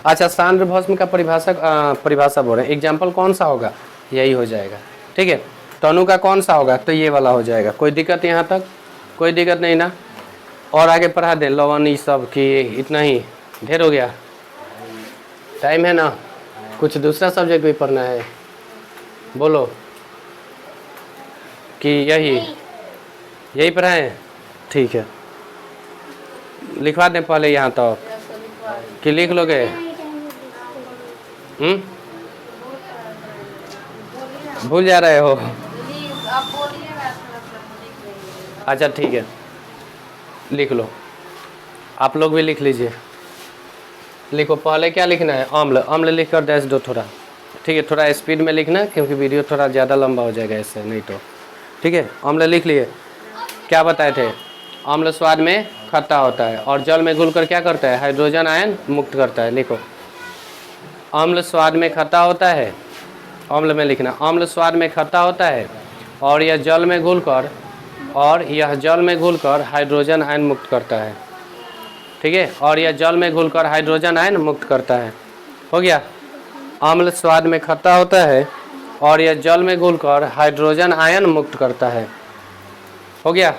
[SPEAKER 1] अच्छा सांद्र भस्म का परिभाषा बोल रहे हैं, एग्जाम्पल कौन सा होगा, यही हो जाएगा, ठीक है। तनु का कौन सा होगा, तो ये वाला हो जाएगा। कोई दिक्कत यहाँ तक, कोई दिक्कत नहीं ना। और आगे पढ़ा दें लवन ये सब कि इतना ही ढेर हो गया, टाइम है ना, कुछ दूसरा सब्जेक्ट भी पढ़ना है, बोलो कि यही पढ़ाएं, ठीक है। लिखवा दें पहले यहाँ तो कि लिख लोगे, भूल जा रहे हो?
[SPEAKER 3] आप बोलिएगा थोड़ा लिख लेंगे।
[SPEAKER 1] अच्छा ठीक है, लिख लो, आप लोग भी लिख लीजिए। लिखो, पहले क्या लिखना है? अम्ल। अम्ल लिख कर डैश दो थोड़ा, ठीक है? थोड़ा स्पीड में लिखना क्योंकि वीडियो थोड़ा ज़्यादा लंबा हो जाएगा इससे, नहीं तो। ठीक है, अम्ल लिख लिए। क्या बताए थे? अम्ल स्वाद में खट्टा होता है और जल में घुलकर क्या करता है? हाइड्रोजन आयन मुक्त करता है। लिखो, अम्ल स्वाद में खट्टा होता है, अम्ल में लिखना, अम्ल स्वाद में खट्टा होता है और यह जल में घुलकर हाइड्रोजन आयन मुक्त करता है। ठीक है, और यह जल में घुलकर हाइड्रोजन आयन मुक्त करता है। हो गया? अम्ल स्वाद में खट्टा होता है और यह जल में घुलकर हाइड्रोजन आयन मुक्त करता है। हो गया?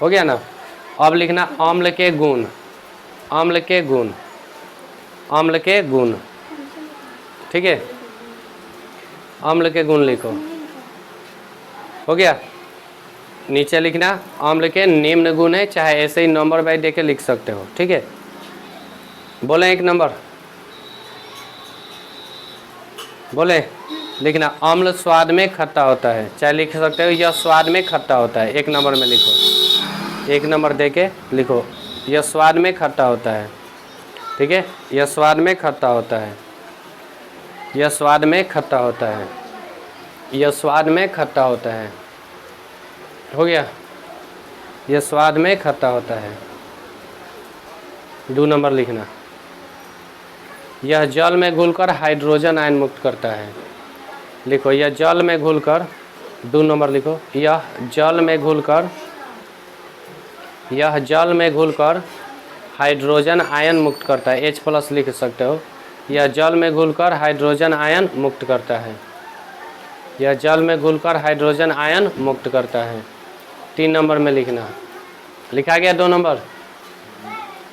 [SPEAKER 1] हो गया ना? अब लिखना अम्ल के गुण, अम्ल के गुण, अम्ल के गुण। ठीक है, अम्ल के गुण लिखो। हो गया? नीचे लिखना अम्ल के निम्न गुण है, चाहे ऐसे ही नंबर बाई दे के लिख सकते हो। ठीक है, बोले एक नंबर, बोले लिखना अम्ल स्वाद में खट्टा होता है, चाहे लिख सकते हो यह स्वाद में खट्टा होता है। एक नंबर में लिखो, एक नंबर दे के लिखो, यह स्वाद में खट्टा होता है। ठीक है, यह स्वाद में खट्टा होता है, यह स्वाद में खट्टा होता है, यह स्वाद में खट्टा होता है। हो गया? यह स्वाद में खट्टा होता है। 2 नंबर लिखना, यह जल में घुलकर हाइड्रोजन आयन मुक्त करता है। लिखो, यह जल में घुलकर, 2 नंबर लिखो, यह जल में घुलकर, यह जल में घुलकर हाइड्रोजन आयन मुक्त करता है। H+ लिख सकते हो, यह जल में घुलकर हाइड्रोजन आयन मुक्त करता है, यह जल में घुलकर हाइड्रोजन आयन मुक्त करता है। 3 नंबर में लिखना, लिखा गया? 2 नंबर,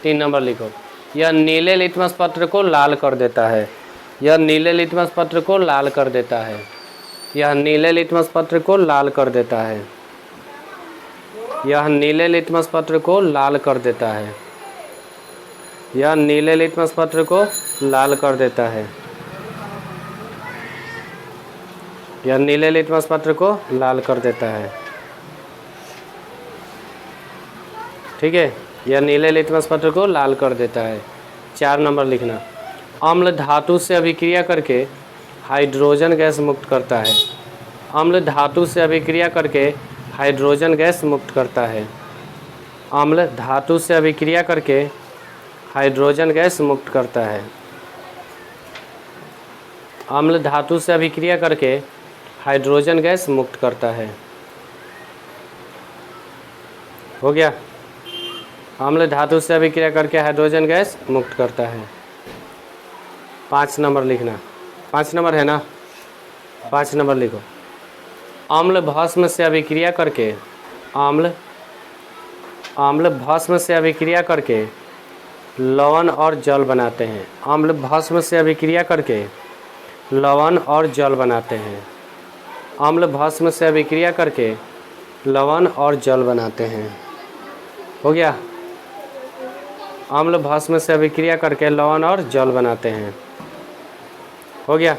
[SPEAKER 1] 3 नंबर लिखो, यह नीले लिटमस पत्र को लाल कर देता है, यह नीले लिटमस पत्र को लाल कर देता है, यह नीले लिटमस पत्र को लाल कर देता है, यह नीले लिटमस पत्र को लाल कर देता है, यह नीले लिटमस पत्र को लाल कर देता है, यह नीले लिटमस पत्र को लाल कर देता है। ठीक है, यह नीले लिटमस पत्र को लाल कर देता है। 4 नंबर लिखना, अम्ल धातु से अभिक्रिया करके हाइड्रोजन गैस मुक्त करता है, अम्ल धातु से अभिक्रिया करके हाइड्रोजन गैस मुक्त करता है, अम्ल धातु से अभिक्रिया करके हाइड्रोजन गैस मुक्त करता है, अम्ल धातु से अभिक्रिया करके हाइड्रोजन गैस मुक्त करता है। हो गया? अम्ल धातु से अभिक्रिया करके हाइड्रोजन गैस मुक्त करता है। 5 नंबर लिखना, 5 नंबर है ना? 5 नंबर लिखो, अम्ल भस्म से अभिक्रिया करके, अम्ल भस्म से अभिक्रिया करके लवण और जल बनाते हैं, अम्ल भस्म से अभिक्रिया करके लवण और जल बनाते हैं, अम्ल भस्म से अभिक्रिया करके लवण और जल बनाते हैं। हो गया? अम्ल भस्म से अभिक्रिया करके लवण और जल बनाते हैं। हो गया?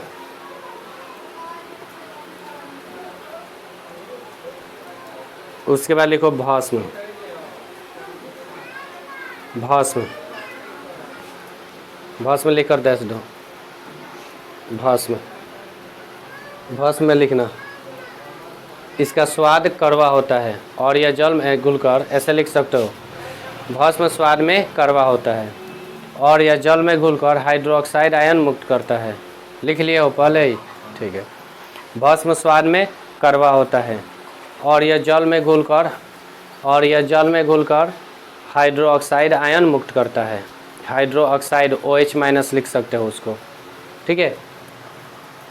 [SPEAKER 1] उसके बाद लिखो भस्म, भस्म, भस्म लिखकर दे दो, भस्म, भस्म में लिखना, इसका स्वाद कड़वा होता है और यह जल में घुलकर, ऐसे लिख सकते हो, भस्म स्वाद में कड़वा होता है और यह जल में घुलकर हाइड्रोक्साइड आयन मुक्त करता है। लिख लिए हो पहले ही? ठीक है, भस्म स्वाद में कड़वा होता है और यह जल में घुलकर, और यह जल में घुलकर हाइड्रोक्साइड आयन मुक्त करता है। हाइड्रोक्साइड OH- लिख सकते हो उसको। ठीक है,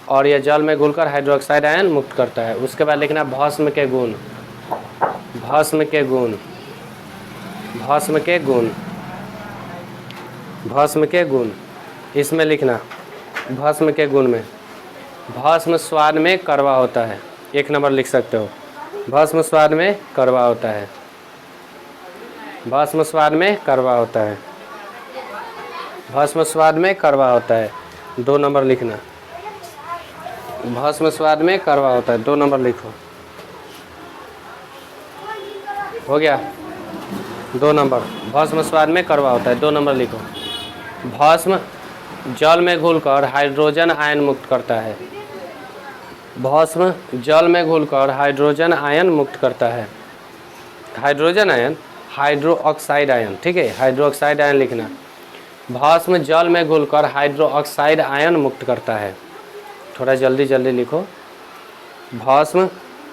[SPEAKER 1] और यह जल में घुलकर हाइड्रोक्साइड आयन मुक्त करता है। उसके बाद लिखना भस्म के गुण, भस्म के गुण, भस्म के गुण, भस्म के गुण, इसमें लिखना भस्म के गुण में, भस्म स्वाद में कड़वा होता है। 1 नंबर लिख सकते हो, भस्म स्वाद में कड़वा होता है, भस्म स्वाद में कड़वा होता है, भस्म स्वाद में कड़वा होता है। 2 नंबर लिखना, भस्म स्वाद में कड़वा होता है, 2 नंबर लिखो। हो गया 2 नंबर, भस्म स्वाद में कड़वा होता है, 2 नंबर लिखो। भस्म जल में घुलकर हाइड्रोजन आयन मुक्त करता है। भस्म जल में घुलकर हाइड्रोजन आयन मुक्त करता है। Hydrogen ion, hydro oxide ion, ठीक है, हाइड्रो ऑक्साइड आयन लिखना। भस्म जल में घुलकर हाइड्रो ऑक्साइड आयन मुक्त करता है। थोड़ा जल्दी जल्दी लिखो। भस्म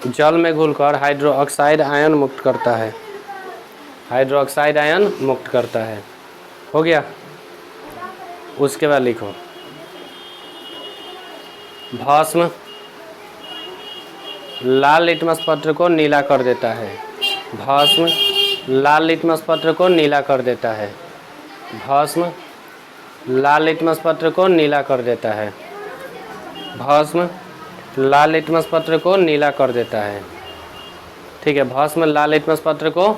[SPEAKER 1] जल में घुलकर हाइड्रो ऑक्साइड आयन मुक्त करता है। हाइड्रो ऑक्साइड आयन मुक्त करता है। हो गया। उसके बाद लिखो भस्म लाल लिटमस पत्र को नीला कर देता है। भस्म लाल लिटमस पत्र को नीला कर देता है। भस्म लाल लिटमस पत्र को नीला कर देता है। भस्म लाल लिटमस पत्र को नीला कर देता है। ठीक है, भस्म लाल लिटमस पत्र को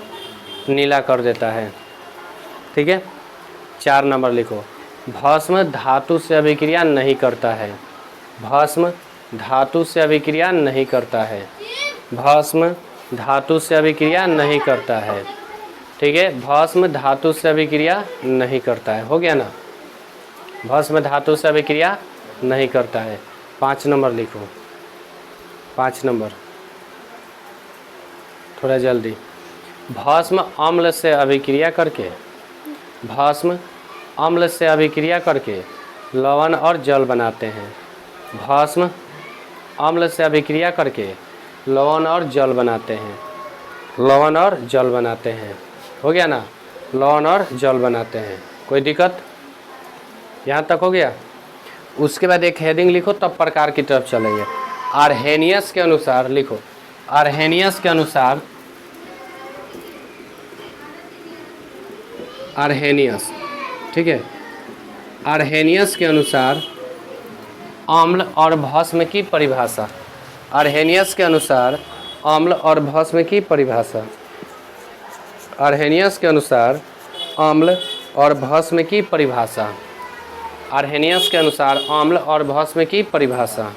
[SPEAKER 1] नीला कर देता है। ठीक है, 4 नंबर लिखो। भस्म धातु से अभिक्रिया नहीं करता है। भस्म धातु से अभिक्रिया नहीं करता है। भस्म धातु से अभिक्रिया नहीं करता है। ठीक है, भस्म धातु से अभिक्रिया नहीं करता है। हो गया ना, भस्म धातु से अभिक्रिया नहीं करता है। 5 नंबर लिखो, 5 नंबर, थोड़ा जल्दी। भस्म अम्ल से अभिक्रिया करके, भस्म अम्ल से अभिक्रिया करके लवण और जल बनाते हैं। भस्म अम्ल से अभिक्रिया करके लवण और जल बनाते हैं। लवण और जल बनाते हैं। हो गया ना, लवण और जल बनाते हैं। कोई दिक्कत? यहाँ तक हो गया। उसके बाद एक हेडिंग लिखो, तब प्रकार की तरफ चलेंगे। आर्हेनियस के अनुसार लिखो, आर्हेनियस के अनुसार, आर्हेनियस, ठीक है, आर्हेनियस के अनुसार अम्ल और भस्म की परिभाषा। आर्हेनियस के अनुसार अम्ल और भस्म की परिभाषा। आर्हेनियस के अनुसार अम्ल और भस्म की परिभाषा। आर्हेनियस के अनुसार अम्ल और भस्म की परिभाषा।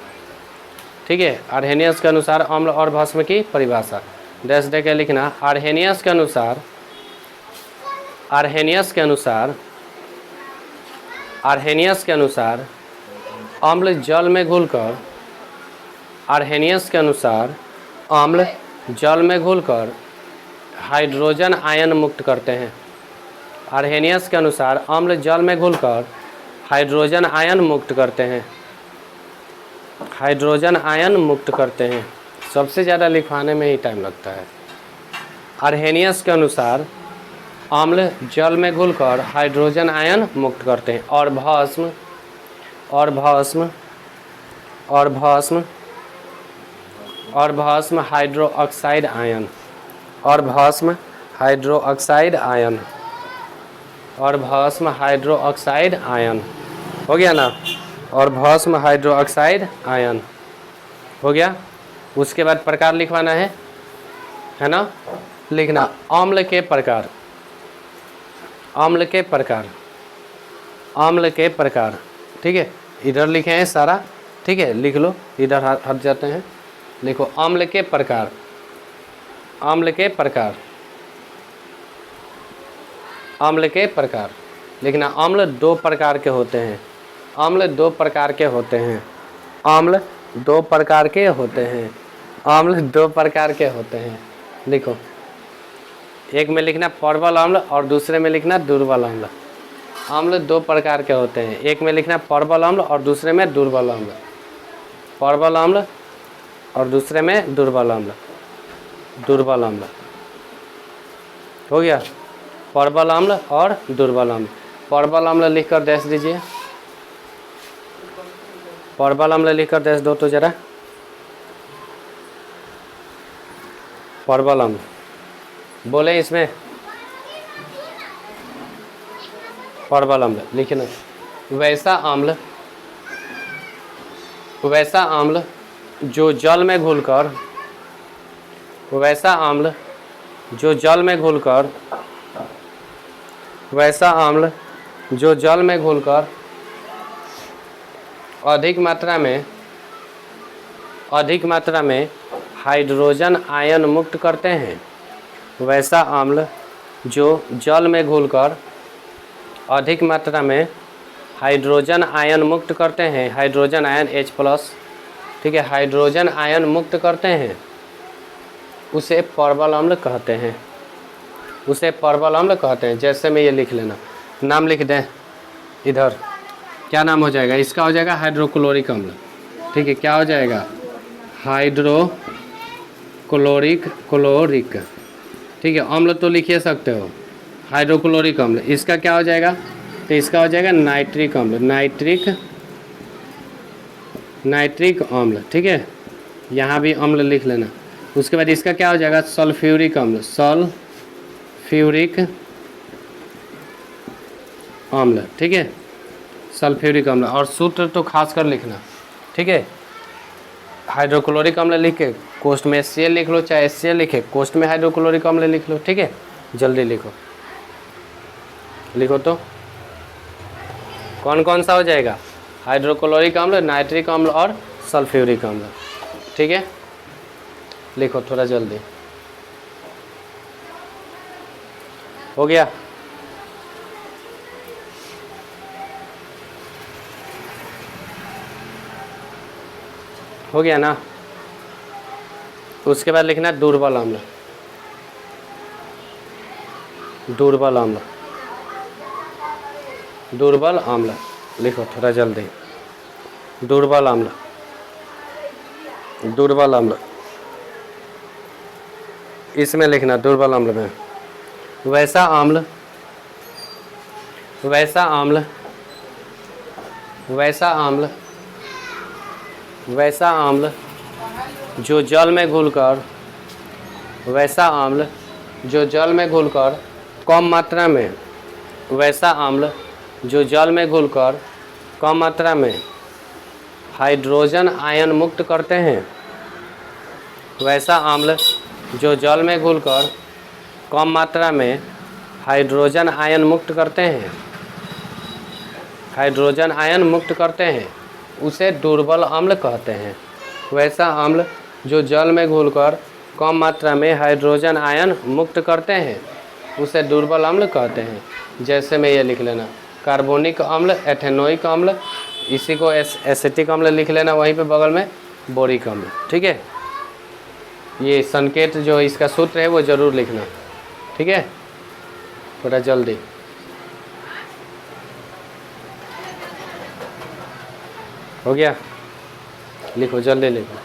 [SPEAKER 1] ठीक है, आर्हेनियस के अनुसार अम्ल और भस्म की परिभाषा डैश दे के लिखना। आर्हेनियस के अनुसार, आर्हेनियस के अनुसार, आर्हेनियस के अनुसार अम्ल जल में घुलकर, आर्हेनियस के अनुसार अम्ल जल में घुलकर हाइड्रोजन आयन मुक्त करते हैं। आर्हेनियस के अनुसार अम्ल जल में घुलकर हाइड्रोजन आयन मुक्त करते हैं। हाइड्रोजन आयन मुक्त करते हैं। सबसे ज़्यादा लिखवाने में ही टाइम लगता है। आर्हेनियस के अनुसार अम्ल जल में घुलकर हाइड्रोजन आयन मुक्त करते हैं। और भस्म, और भस्म, और भस्म, और भस्म हाइड्रो ऑक्साइड आयन, और भस्म हाइड्रो ऑक्साइड आयन, और भस्म हाइड्रो ऑक्साइड आयन। हो गया ना, और भस्म हाइड्रो ऑक्साइड आयन। हो गया। उसके बाद प्रकार लिखवाना है ना, लिखना अम्ल के प्रकार, अम्ल के प्रकार, अम्ल के प्रकार। ठीक है, इधर लिखे हैं सारा, ठीक है, लिख लो, इधर हट जाते हैं। लिखो अम्ल के प्रकार, अम्ल के प्रकार, अम्ल के प्रकार लिखना। अम्ल 2 प्रकार के होते हैं। अम्ल 2 प्रकार के होते हैं। अम्ल 2 प्रकार के होते हैं। अम्ल 2 प्रकार के होते हैं। लिखो, एक में लिखना प्रबल अम्ल और दूसरे में लिखना दुर्बल अम्ल। अम्ल 2 प्रकार के होते हैं। एक में लिखना प्रबल अम्ल और दूसरे में दुर्बल अम्ल। प्रबल अम्ल और दूसरे में दुर्बल अम्ल। दुर्बल अम्ल। हो गया, प्रबल अम्ल और दुर्बल अम्ल। प्रबल अम्ल लिखकर डैश दीजिए। प्रबल अम्ल लिखकर डैश दो तो जरा। प्रबल अम्ल बोले इसमें, प्रबल अम्ल लिखना। वैसा अम्ल, वैसा अम्ल जो जल में घुलकर, वैसा अम्ल जो जल में घुलकर, वैसा अम्ल जो जल में घुलकर अधिक मात्रा में, अधिक मात्रा में हाइड्रोजन आयन मुक्त करते हैं वैसा अम्ल जो जल में घुलकर अधिक मात्रा में हाइड्रोजन आयन मुक्त करते हैं, हाइड्रोजन आयन H+, ठीक है, हाइड्रोजन आयन मुक्त करते हैं, उसे परबल अम्ल कहते हैं, उसे परबल अम्ल कहते हैं। जैसे में ये लिख लेना, नाम लिख दें इधर, क्या नाम हो जाएगा इसका? हो जाएगा हाइड्रोक्लोरिक अम्ल, ठीक है। क्या हो जाएगा? हाइड्रोक्लोरिक, ठीक है। अम्ल तो लिखिए सकते हो, हाइड्रोक्लोरिक अम्ल। इसका क्या हो जाएगा? तो इसका हो जाएगा नाइट्रिक अम्ल, नाइट्रिक अम्ल, ठीक है। यहाँ भी अम्ल लिख लेना। उसके बाद इसका क्या हो जाएगा? सल्फ्यूरिक अम्ल, सल्फ्यूरिक अम्ल, ठीक है, सल्फ्यूरिक अम्ल। और सूत्र तो खास कर लिखना, ठीक है। हाइड्रोक्लोरिक अम्ल लिख के कोष्ठ में HCl लिख लो, चाहे HCl लिखे कोष्ठ में हाइड्रोक्लोरिक अम्ल लिख लो, ठीक है। जल्दी लिखो, लिखो तो कौन कौन सा हो जाएगा? हाइड्रोक्लोरिक अम्ल, नाइट्रिक अम्ल और सल्फ्यूरिक अम्ल, ठीक है। लिखो थोड़ा जल्दी, हो गया? हो गया ना? उसके बाद लिखना दुर्बल अम्ल, दुर्बल अम्ल, दुर्बल अम्ल। लिखो थोड़ा जल्दी, दुर्बल अम्ल, दुर्बल अम्ल, इसमें लिखना दुर्बल अम्ल में वैसा अम्ल, वैसा अम्ल, वैसा अम्ल, वैसा अम्ल जो जल में घुलकर, वैसा अम्ल जो जल में घुलकर कम मात्रा में, वैसा अम्ल जो जल में घुलकर कम मात्रा में हाइड्रोजन आयन मुक्त करते हैं, वैसा अम्ल जो जल में घुलकर कम मात्रा में हाइड्रोजन आयन मुक्त करते हैं, हाइड्रोजन आयन मुक्त करते हैं, उसे दुर्बल अम्ल कहते हैं। वैसा अम्ल जो जल में घुलकर कम मात्रा में हाइड्रोजन आयन मुक्त करते हैं, उसे दुर्बल अम्ल कहते हैं। जैसे में ये लिख लेना, कार्बोनिक अम्ल, एथेनोइक अम्ल, इसी को एसिटिक अम्ल लिख लेना, वहीं पे बगल में बोरिक अम्ल, ठीक है। ये संकेत जो इसका सूत्र है वो ज़रूर लिखना, ठीक है। थोड़ा जल्दी, हो गया? लिखो जल्दी लिखो।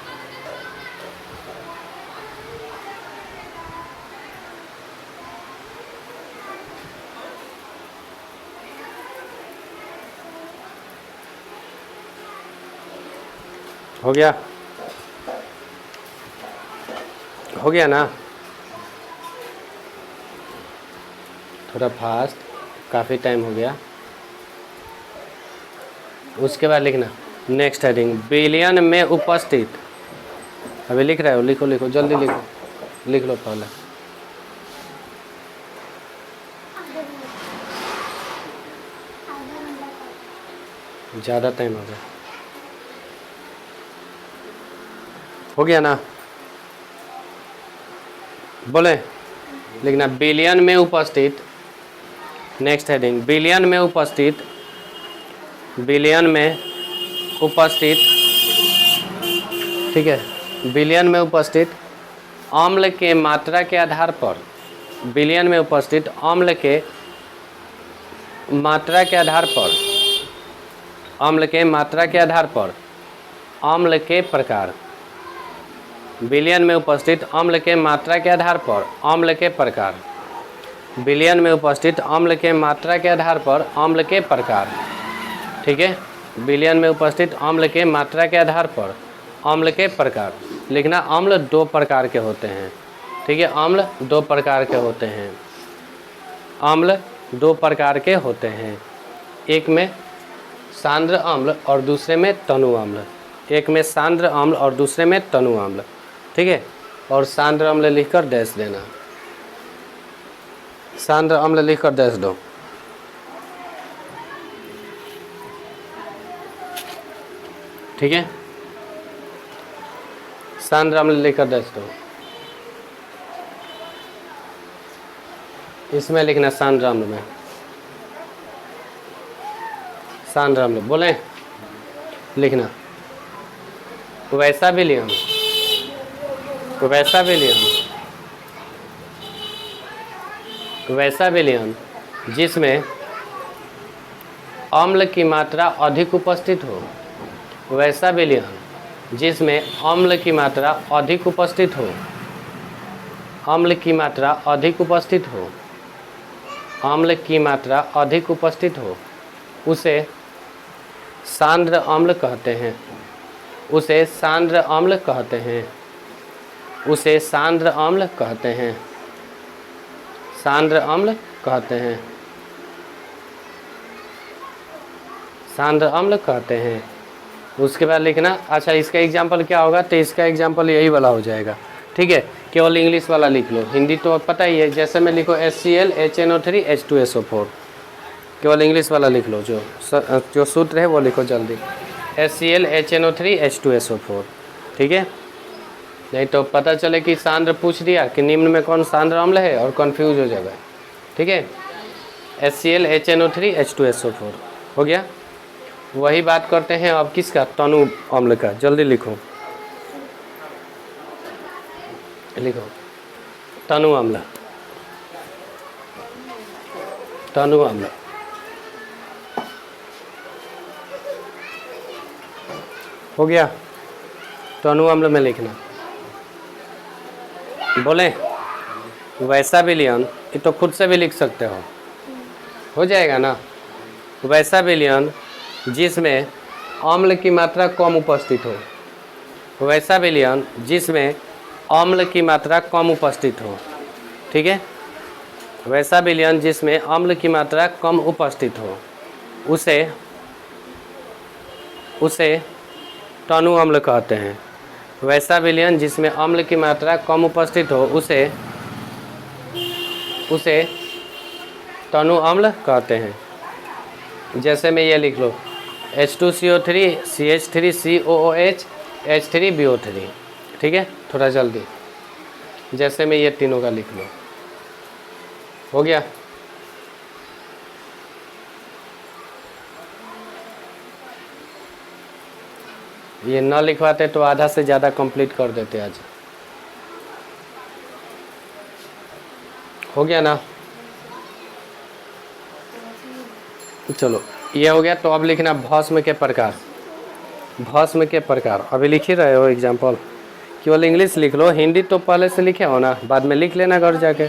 [SPEAKER 1] हो गया? हो गया ना? थोड़ा फास्ट, काफ़ी टाइम हो गया। उसके बाद लिखना नेक्स्ट हेडिंग, बिलियन में उपस्थित। अभी लिख रहे हो? लिखो लिखो जल्दी लिखो, लिख लो पहले। ज़्यादा टाइम हो गया। हो गया ना? बोले लिखना बिलियन में उपस्थित। नेक्स्ट हेडिंग, बिलियन में उपस्थित, बिलियन में उपस्थित, ठीक है। बिलियन में उपस्थित अम्ल के मात्रा के आधार पर, बिलियन में उपस्थित अम्ल के मात्रा के आधार पर, अम्ल के मात्रा के आधार पर अम्ल के प्रकार, बिलियन में उपस्थित अम्ल के मात्रा के आधार पर अम्ल के प्रकार, बिलियन में उपस्थित अम्ल के मात्रा के आधार पर अम्ल के प्रकार, ठीक है। बिलियन में उपस्थित अम्ल के मात्रा के आधार पर अम्ल के प्रकार लिखना। अम्ल दो प्रकार के होते हैं, ठीक है। अम्ल दो प्रकार के होते हैं, अम्ल दो प्रकार के होते हैं। एक में सांद्र अम्ल और दूसरे में तनु अम्ल, एक में सांद्र अम्ल और दूसरे में तनु अम्ल, ठीक है। और सांद्र अम्ल लिखकर डैश देना, सांद्र अम्ल लिखकर डैश दो, ठीक है। सांद्र अम्ल लिखकर दे दो। इसमें लिखना सांद्र अम्ल में, सांद्र अम्ल बोले लिखना। वैसा विलियम, वैसा विलियम, वैसा विलियन जिसमें अम्ल की मात्रा अधिक उपस्थित हो, वैसा विलियन जिसमें अम्ल की मात्रा अधिक उपस्थित हो, अम्ल की मात्रा अधिक उपस्थित हो, अम्ल की मात्रा अधिक उपस्थित हो, उसे सांद्र अम्ल कहते हैं, उसे सांद्र अम्ल कहते हैं, उसे सांद्र अम्ल कहते हैं, सांद्र अम्ल कहते हैं, सांद्र अम्ल कहते हैं। उसके बाद लिखना, अच्छा इसका एग्जाम्पल क्या होगा, तो इसका एग्जाम्पल यही वाला हो जाएगा, ठीक है। केवल इंग्लिश वाला लिख लो, हिंदी तो पता ही है। जैसे मैं लिखो HCl HNO3 H2SO4, केवल इंग्लिश वाला लिख लो, जो सूत्र है वो लिखो जल्दी, HCl HNO3 H2SO4, ठीक है। नहीं तो पता चले कि सांद्र पूछ दिया कि निम्न में कौन सांद्र अम्ल है और कंफ्यूज हो जाएगा, ठीक है। HCl HNO3 H2SO4 हो गया। वही बात करते हैं अब किसका, तनु अम्ल का। जल्दी लिखो, लिखो तनु अम्ल, तनु अम्ल। हो गया। तनु अम्ल में लिखना, बोले वैसा विलियन, ये तो खुद से भी लिख सकते हो जाएगा ना। वैसा विलियन जिसमें अम्ल की मात्रा कम उपस्थित हो, वैसा विलियन जिसमें अम्ल की मात्रा कम उपस्थित हो, ठीक है। वैसा विलियन जिसमें अम्ल की मात्रा कम उपस्थित हो, उसे तनु अम्ल कहते हैं। वैसा विलियन जिसमें अम्ल की मात्रा कम उपस्थित हो, उसे तनु अम्ल कहते हैं। जैसे मैं ये लिख लो, H2CO3 CH3 COOH H3BO3, ठीक है। थोड़ा जल्दी, जैसे मैं ये तीनों का लिख लो, हो गया। ये न लिखवाते तो आधा से ज़्यादा कंप्लीट कर देते आज। हो गया ना, चलो ये हो गया। तो अब लिखना भस्म के प्रकार, भस्म के प्रकार। अभी लिख ही रहे हो एग्जाम्पल, केवल इंग्लिश लिख लो, हिंदी तो पहले से लिखे हो ना, बाद में लिख लेना घर जाके,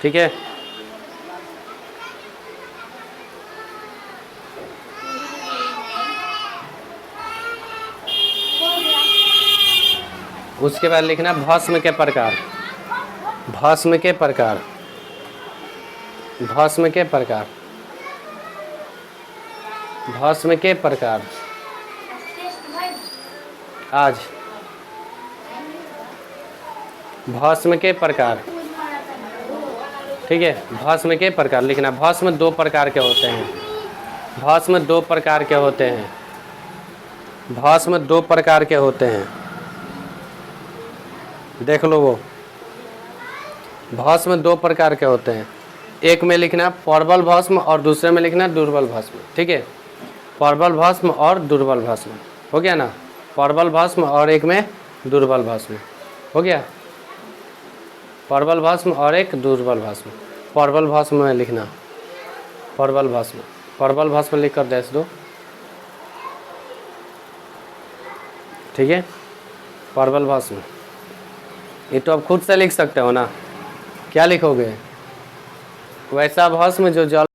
[SPEAKER 1] ठीक है। उसके बाद लिखना भस्म के प्रकार, भस्म के प्रकार, भस्म के प्रकार, भस्म के प्रकार। आज भस्म के प्रकार, ठीक है। भस्म के प्रकार लिखना। भस्म दो प्रकार के होते हैं, भस्म दो प्रकार के होते हैं, भस्म दो प्रकार के होते हैं, देख लो वो भस्म दो प्रकार के होते हैं। एक में लिखना प्रबल भस्म और दूसरे में लिखना दुर्बल भस्म, ठीक है। प्रबल भस्म और दुर्बल भस्म, हो गया ना। प्रबल भस्म और एक में दुर्बल भस्म, हो गया। प्रबल भस्म और एक दुर्बल भस्म। प्रबल भस्म में लिखना प्रबल भस्म, प्रबल भस्म लिख कर देख दो, ठीक है। प्रबल भस्म, ये तो आप खुद से लिख सकते हो ना। क्या लिखोगे, वैसा भस्म जो जल